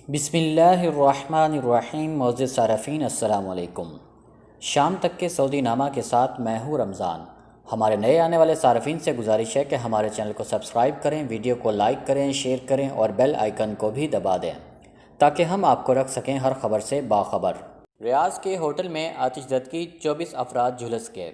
بسم اللہ الرحمن الرحیم۔ معزز صارفین السلام علیکم۔ شام تک کے سعودی نامہ کے ساتھ میں ہوں رمضان۔ ہمارے نئے آنے والے صارفین سے گزارش ہے کہ ہمارے چینل کو سبسکرایب کریں، ویڈیو کو لائک کریں، شیئر کریں اور بیل آئیکن کو بھی دبا دیں تاکہ ہم آپ کو رکھ سکیں ہر خبر سے باخبر۔ ریاض کے ہوٹل میں آتش زدگی، 24 افراد جھلس گئے۔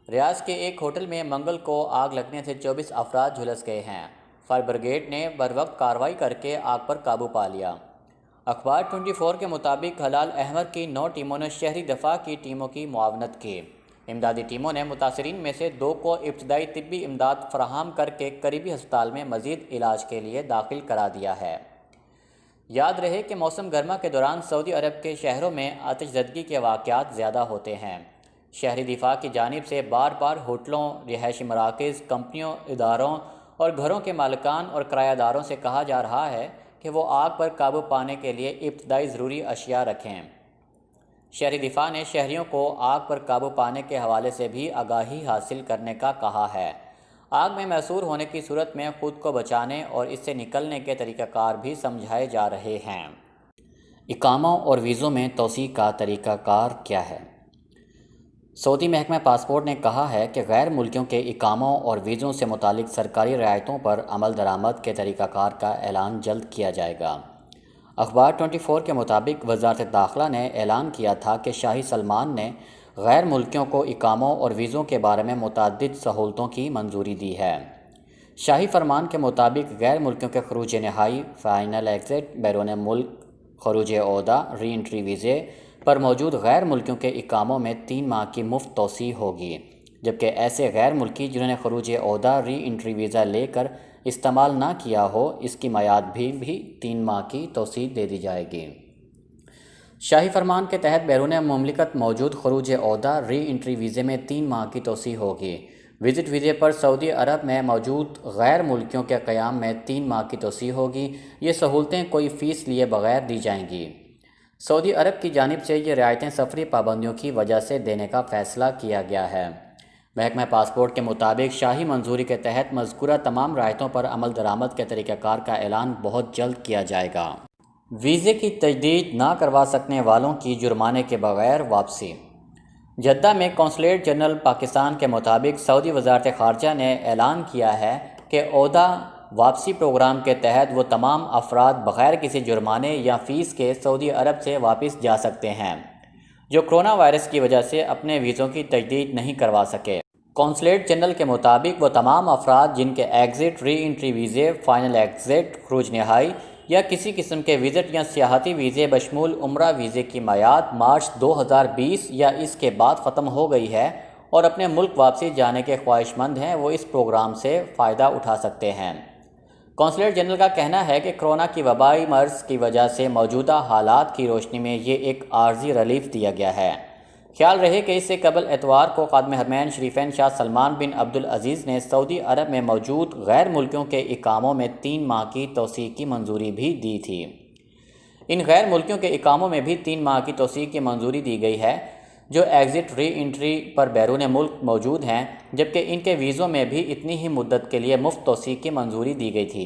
ریاض کے ایک ہوٹل میں منگل کو آگ لگنے سے 24 افراد جھلس گئے ہیں۔ فائر بریگیڈ نے بروقت کارروائی کر کے آگ پر قابو پا لیا۔ اخبار 24 کے مطابق ہلال احمر کی 9 ٹیموں نے شہری دفاع کی ٹیموں کی معاونت کی۔ امدادی ٹیموں نے متاثرین میں سے 2 کو ابتدائی طبی امداد فراہم کر کے قریبی ہسپتال میں مزید علاج کے لیے داخل کرا دیا ہے۔ یاد رہے کہ موسم گرما کے دوران سعودی عرب کے شہروں میں آتش زدگی کے واقعات زیادہ ہوتے ہیں۔ شہری دفاع کی جانب سے بار بار ہوٹلوں، رہائشی مراکز، کمپنیوں، اداروں اور گھروں کے مالکان اور کرایہ داروں سے کہا جا رہا ہے کہ وہ آگ پر قابو پانے کے لیے ابتدائی ضروری اشیاء رکھیں۔ شہری دفاع نے شہریوں کو آگ پر قابو پانے کے حوالے سے بھی آگاہی حاصل کرنے کا کہا ہے۔ آگ میں محصور ہونے کی صورت میں خود کو بچانے اور اس سے نکلنے کے طریقہ کار بھی سمجھائے جا رہے ہیں۔ اقامہ اور ویزوں میں توسیع کا طریقہ کار کیا ہے؟ سعودی محکمہ پاسپورٹ نے کہا ہے کہ غیر ملکیوں کے اقاموں اور ویزوں سے متعلق سرکاری رعایتوں پر عمل درآمد کے طریقہ کار کا اعلان جلد کیا جائے گا۔ اخبار 24 کے مطابق وزارت داخلہ نے اعلان کیا تھا کہ شاہی سلمان نے غیر ملکیوں کو اقاموں اور ویزوں کے بارے میں متعدد سہولتوں کی منظوری دی ہے۔ شاہی فرمان کے مطابق غیر ملکیوں کے خروج نہائی، فائنل ایگزٹ، بیرون ملک خروج عہدہ، ری انٹری ویزے پر موجود غیر ملکیوں کے اقاموں میں 3 ماہ کی مفت توسیع ہوگی، جبکہ ایسے غیر ملکی جنہوں نے خروج عہدہ ری انٹری ویزا لے کر استعمال نہ کیا ہو، اس کی میعاد بھی 3 ماہ کی توسیع دے دی جائے گی۔ شاہی فرمان کے تحت بیرون مملکت موجود خروج عہدہ ری انٹری ویزے میں 3 ماہ کی توسیع ہوگی۔ وزٹ ویزے پر سعودی عرب میں موجود غیر ملکیوں کے قیام میں 3 ماہ کی توسیع ہوگی۔ یہ سہولتیں کوئی فیس لیے بغیر دی جائیں گی۔ سعودی عرب کی جانب سے یہ رعایتیں سفری پابندیوں کی وجہ سے دینے کا فیصلہ کیا گیا ہے۔ محکمہ پاسپورٹ کے مطابق شاہی منظوری کے تحت مذکورہ تمام رعایتوں پر عمل درآمد کے طریقہ کار کا اعلان بہت جلد کیا جائے گا۔ ویزے کی تجدید نہ کروا سکنے والوں کی جرمانے کے بغیر واپسی۔ جدہ میں قونصلیٹ جنرل پاکستان کے مطابق سعودی وزارت خارجہ نے اعلان کیا ہے کہ عہدہ واپسی پروگرام کے تحت وہ تمام افراد بغیر کسی جرمانے یا فیس کے سعودی عرب سے واپس جا سکتے ہیں جو کرونا وائرس کی وجہ سے اپنے ویزوں کی تجدید نہیں کروا سکے۔ قونصلیٹ جنرل کے مطابق وہ تمام افراد جن کے ایگزٹ، ری انٹری ویزے، فائنل ایگزٹ، خروج نہائی یا کسی قسم کے وزٹ یا سیاحتی ویزے بشمول عمرہ ویزے کی میعاد مارچ 2020 یا اس کے بعد ختم ہو گئی ہے اور اپنے ملک واپسی جانے کے خواہش مند ہیں، وہ اس پروگرام سے فائدہ اٹھا سکتے ہیں۔ قونصلیٹ جنرل کا کہنا ہے کہ کرونا کی وبائی مرض کی وجہ سے موجودہ حالات کی روشنی میں یہ ایک عارضی ریلیف دیا گیا ہے۔ خیال رہے کہ اس سے قبل اتوار کو خادم حرمین شریفین شاہ سلمان بن عبدالعزیز نے سعودی عرب میں موجود غیر ملکیوں کے اقاموں میں 3 ماہ کی توسیع کی منظوری بھی دی تھی۔ ان غیر ملکیوں کے اقاموں میں بھی 3 ماہ کی توسیع کی منظوری دی گئی ہے جو ایگزٹ، ری انٹری پر بیرون ملک موجود ہیں، جبکہ ان کے ویزوں میں بھی اتنی ہی مدت کے لیے مفت توسیع کی منظوری دی گئی تھی۔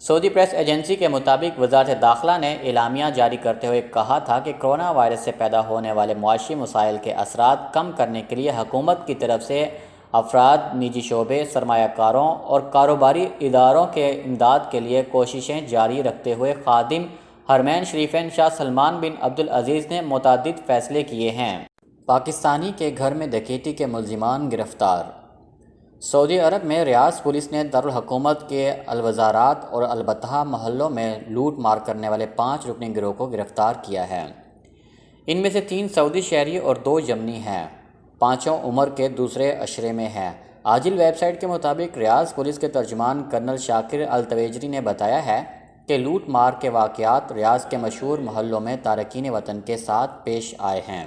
سعودی پریس ایجنسی کے مطابق وزارت داخلہ نے اعلامیہ جاری کرتے ہوئے کہا تھا کہ کرونا وائرس سے پیدا ہونے والے معاشی مسائل کے اثرات کم کرنے کے لیے حکومت کی طرف سے افراد، نجی شعبے، سرمایہ کاروں اور کاروباری اداروں کے امداد کے لیے کوششیں جاری رکھتے ہوئے خادم حرمین شریفین شاہ سلمان بن عبدالعزیز نے متعدد فیصلے کیے ہیں۔ پاکستانی کے گھر میں ڈکیتی کے ملزمان گرفتار۔ سعودی عرب میں ریاض پولیس نے دارالحکومت کے الوزارات اور البتہ محلوں میں لوٹ مار کرنے والے 5 رکنی گروہ کو گرفتار کیا ہے۔ ان میں سے 3 سعودی شہری اور 2 یمنی ہیں۔ 5 عمر کے دوسرے عشرے میں ہیں۔ عاجل ویب سائٹ کے مطابق ریاض پولیس کے ترجمان کرنل شکریہ التویجری نے بتایا ہے کہ لوٹ مار کے واقعات ریاض کے مشہور محلوں میں تارکین وطن کے ساتھ پیش آئے ہیں۔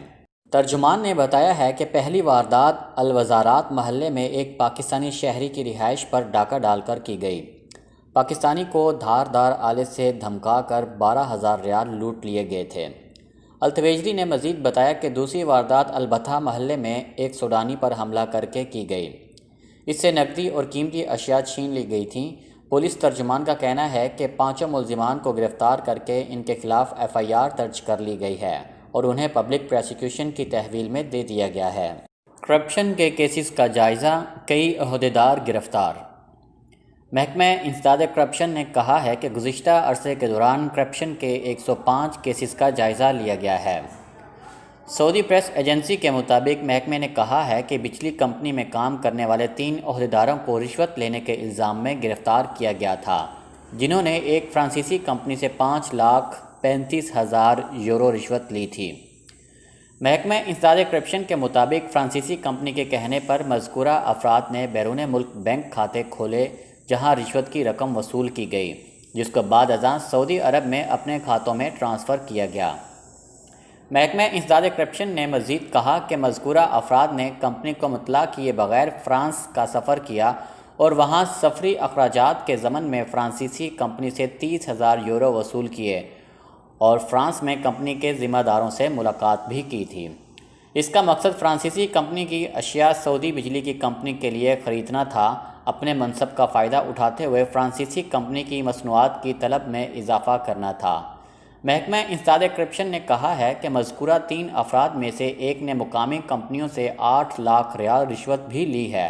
ترجمان نے بتایا ہے کہ پہلی واردات الوزارات محلے میں ایک پاکستانی شہری کی رہائش پر ڈاکہ ڈال کر کی گئی۔ پاکستانی کو دھاردار آلے سے دھمکا کر 12,000 ریال لوٹ لیے گئے تھے۔ التویجری نے مزید بتایا کہ دوسری واردات البتہ محلے میں ایک سوڈانی پر حملہ کر کے کی گئی۔ اس سے نقدی اور قیمتی اشیاء چھین لی گئی تھیں۔ پولیس ترجمان کا کہنا ہے کہ 5 ملزمان کو گرفتار کر کے ان کے خلاف FIR درج کر لی گئی ہے اور انہیں پبلک پروسیکیوشن کی تحویل میں دے دیا گیا ہے۔ کرپشن کے کیسز کا جائزہ، کئی عہدیدار گرفتار۔ محکمہ انسداد کرپشن نے کہا ہے کہ گزشتہ عرصے کے دوران کرپشن کے 105 کیسز کا جائزہ لیا گیا ہے۔ سعودی پریس ایجنسی کے مطابق محکمے نے کہا ہے کہ بجلی کمپنی میں کام کرنے والے 3 عہدیداروں کو رشوت لینے کے الزام میں گرفتار کیا گیا تھا، جنہوں نے ایک فرانسیسی کمپنی سے 5,35,000 یورو رشوت لی تھی۔ محکمہ انسداد کرپشن کے مطابق فرانسیسی کمپنی کے کہنے پر مذکورہ افراد نے بیرون ملک بینک کھاتے کھولے جہاں رشوت کی رقم وصول کی گئی، جس کو بعد ازاں سعودی عرب میں اپنے کھاتوں میں ٹرانسفر کیا گیا۔ محکمہ انسداد کرپشن نے مزید کہا کہ مذکورہ افراد نے کمپنی کو مطلع کیے بغیر فرانس کا سفر کیا اور وہاں سفری اخراجات کے ضمن میں فرانسیسی کمپنی سے 30,000 یورو وصول کیے اور فرانس میں کمپنی کے ذمہ داروں سے ملاقات بھی کی تھی۔ اس کا مقصد فرانسیسی کمپنی کی اشیاء سعودی بجلی کی کمپنی کے لیے خریدنا تھا، اپنے منصب کا فائدہ اٹھاتے ہوئے فرانسیسی کمپنی کی مصنوعات کی طلب میں اضافہ کرنا تھا۔ محکمہ انسداد کرپشن نے کہا ہے کہ مذکورہ 3 افراد میں سے ایک نے مقامی کمپنیوں سے 8 لاکھ ریال رشوت بھی لی ہے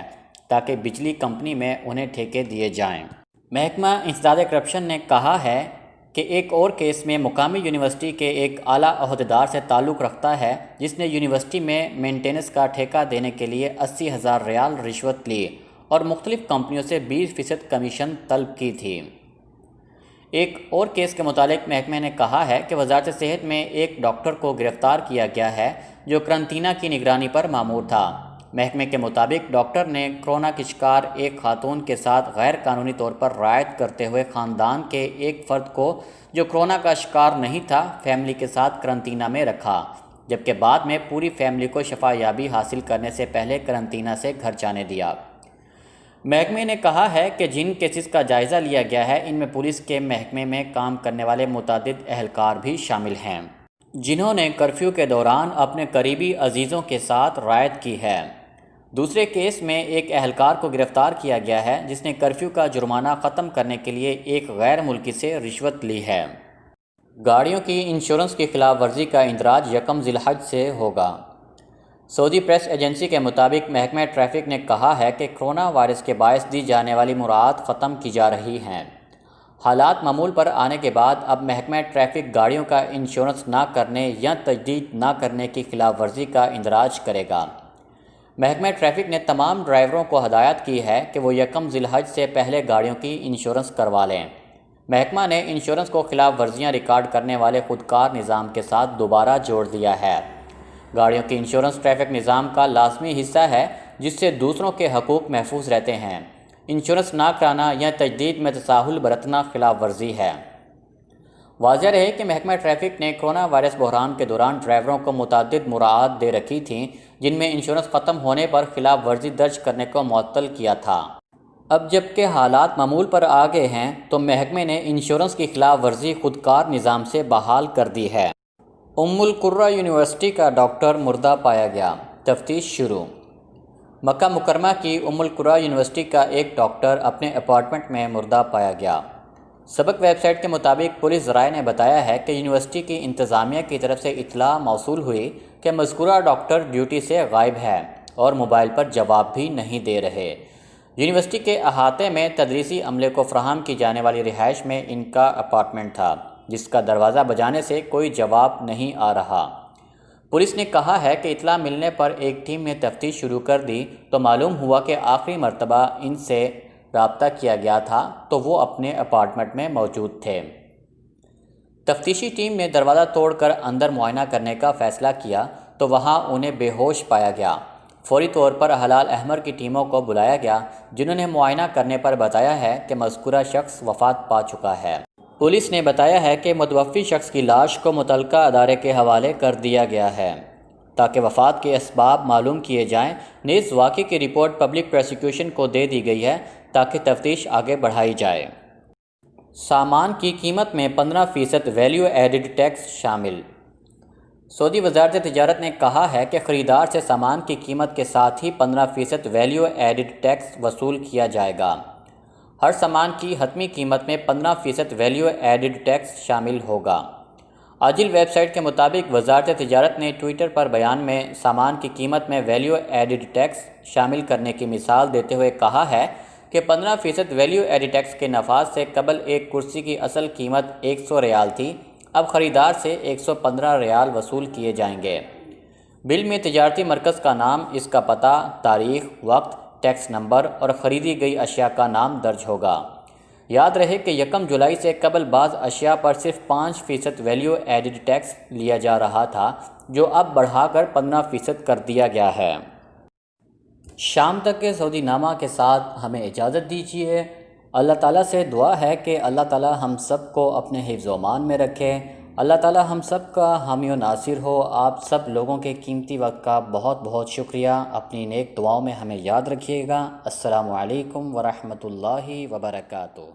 تاکہ بجلی کمپنی میں انہیں ٹھیکے دیے جائیں۔ محکمہ انسداد کرپشن نے کہا ہے کہ ایک اور کیس میں مقامی یونیورسٹی کے ایک اعلیٰ عہدیدار سے تعلق رکھتا ہے جس نے یونیورسٹی میں مینٹیننس کا ٹھیکہ دینے کے لیے 80,000 ریال رشوت لی اور مختلف کمپنیوں سے 20% کمیشن طلب کی تھی۔ ایک اور کیس کے متعلق محکمہ نے کہا ہے کہ وزارت صحت میں ایک ڈاکٹر کو گرفتار کیا گیا ہے جو قرنطینہ کی نگرانی پر مامور تھا۔ محکمے کے مطابق ڈاکٹر نے کورونا کی شکار ایک خاتون کے ساتھ غیر قانونی طور پر رعایت کرتے ہوئے خاندان کے ایک فرد کو جو کورونا کا شکار نہیں تھا فیملی کے ساتھ قرنطینہ میں رکھا، جبکہ بعد میں پوری فیملی کو شفا یابی حاصل کرنے سے پہلے قرنطینہ سے گھر جانے دیا۔ محکمے نے کہا ہے کہ جن کیسز کا جائزہ لیا گیا ہے ان میں پولیس کے محکمے میں کام کرنے والے متعدد اہلکار بھی شامل ہیں جنہوں نے کرفیو کے دوران اپنے قریبی عزیزوں کے ساتھ رعایت کی ہے۔ دوسرے کیس میں ایک اہلکار کو گرفتار کیا گیا ہے جس نے کرفیو کا جرمانہ ختم کرنے کے لیے ایک غیر ملکی سے رشوت لی ہے۔ گاڑیوں کی انشورنس کی خلاف ورزی کا اندراج 1 ذی الحج سے ہوگا۔ سعودی پریس ایجنسی کے مطابق محکمہ ٹریفک نے کہا ہے کہ کورونا وائرس کے باعث دی جانے والی مراعات ختم کی جا رہی ہیں۔ حالات معمول پر آنے کے بعد اب محکمہ ٹریفک گاڑیوں کا انشورنس نہ کرنے یا تجدید نہ کرنے کی خلاف ورزی کا اندراج کرے گا۔ محکمہ ٹریفک نے تمام ڈرائیوروں کو ہدایت کی ہے کہ وہ 1 ذی الحج سے پہلے گاڑیوں کی انشورنس کروا لیں۔ محکمہ نے انشورنس کو خلاف ورزیاں ریکارڈ کرنے والے خودکار نظام کے ساتھ دوبارہ جوڑ دیا ہے۔ گاڑیوں کی انشورنس ٹریفک نظام کا لازمی حصہ ہے جس سے دوسروں کے حقوق محفوظ رہتے ہیں۔ انشورنس نہ کرانا یا تجدید میں تساہل برتنا خلاف ورزی ہے۔ واضح رہے کہ محکمہ ٹریفک نے کورونا وائرس بحران کے دوران ڈرائیوروں کو متعدد مراعات دے رکھی تھیں جن میں انشورنس ختم ہونے پر خلاف ورزی درج کرنے کو معطل کیا تھا۔ اب جب کہ حالات معمول پر آ گئے ہیں تو محکمے نے انشورنس کی خلاف ورزی خودکار نظام سے بحال کر دی ہے۔ القرہ یونیورسٹی کا ڈاکٹر مردہ پایا گیا، تفتیش شروع۔ مکہ مکرمہ کی القرہ یونیورسٹی کا ایک ڈاکٹر اپنے اپارٹمنٹ میں مردہ پایا گیا۔ سبق ویب سائٹ کے مطابق پولیس ذرائع نے بتایا ہے کہ یونیورسٹی کی انتظامیہ کی طرف سے اطلاع موصول ہوئی کہ مذکورہ ڈاکٹر ڈیوٹی سے غائب ہے اور موبائل پر جواب بھی نہیں دے رہے۔ یونیورسٹی کے احاطے میں تدریسی عملے کو فراہم کی جانے والی رہائش میں ان کا اپارٹمنٹ تھا جس کا دروازہ بجانے سے کوئی جواب نہیں آ رہا۔ پولیس نے کہا ہے کہ اطلاع ملنے پر ایک ٹیم نے تفتیش شروع کر دی تو معلوم ہوا کہ آخری مرتبہ ان سے رابطہ کیا گیا تھا تو وہ اپنے اپارٹمنٹ میں موجود تھے۔ تفتیشی ٹیم نے دروازہ توڑ کر اندر معائنہ کرنے کا فیصلہ کیا تو وہاں انہیں بے ہوش پایا گیا۔ فوری طور پر ہلال احمر کی ٹیموں کو بلایا گیا جنہوں نے معائنہ کرنے پر بتایا ہے کہ مذکورہ شخص وفات پا چکا ہے۔ پولیس نے بتایا ہے کہ متوفی شخص کی لاش کو متعلقہ ادارے کے حوالے کر دیا گیا ہے تاکہ وفات کے اسباب معلوم کیے جائیں۔ نیز واقعے کی رپورٹ پبلک پروسیکیوشن کو دے دی گئی ہے تاکہ تفتیش آگے بڑھائی جائے۔ سامان کی قیمت میں 15% ویلیو ایڈڈ ٹیکس شامل۔ سعودی وزارت تجارت نے کہا ہے کہ خریدار سے سامان کی قیمت کے ساتھ ہی 15% ویلیو ایڈڈ ٹیکس وصول کیا جائے گا۔ ہر سامان کی حتمی قیمت میں 15% ویلیو ایڈڈ ٹیکس شامل ہوگا۔ عاجل ویب سائٹ کے مطابق وزارت تجارت نے ٹویٹر پر بیان میں سامان کی قیمت میں ویلیو ایڈڈ ٹیکس شامل کرنے کی مثال دیتے ہوئے کہا ہے کہ 15% ویلیو ایڈڈ ٹیکس کے نفاذ سے قبل ایک کرسی کی اصل قیمت 100 ریال تھی، اب خریدار سے 115 ریال وصول کیے جائیں گے۔ بل میں تجارتی مرکز کا نام، اس کا پتہ، تاریخ، وقت، ٹیکس نمبر اور خریدی گئی اشیاء کا نام درج ہوگا۔ یاد رہے کہ 1 جولائی سے قبل بعض اشیاء پر صرف 5% ویلیو ایڈڈ ٹیکس لیا جا رہا تھا، جو اب بڑھا کر 15% کر دیا گیا ہے۔ شام تک کے سعودی نامہ کے ساتھ ہمیں اجازت دیجیے۔ اللہ تعالیٰ سے دعا ہے کہ اللہ تعالیٰ ہم سب کو اپنے حفظ و امان میں رکھے۔ اللہ تعالیٰ ہم سب کا حامی و ناصر ہو۔ آپ سب لوگوں کے قیمتی وقت کا بہت بہت شکریہ۔ اپنی نیک دعاؤں میں ہمیں یاد رکھیے گا۔ السلام علیکم ورحمۃ اللہ وبرکاتہ۔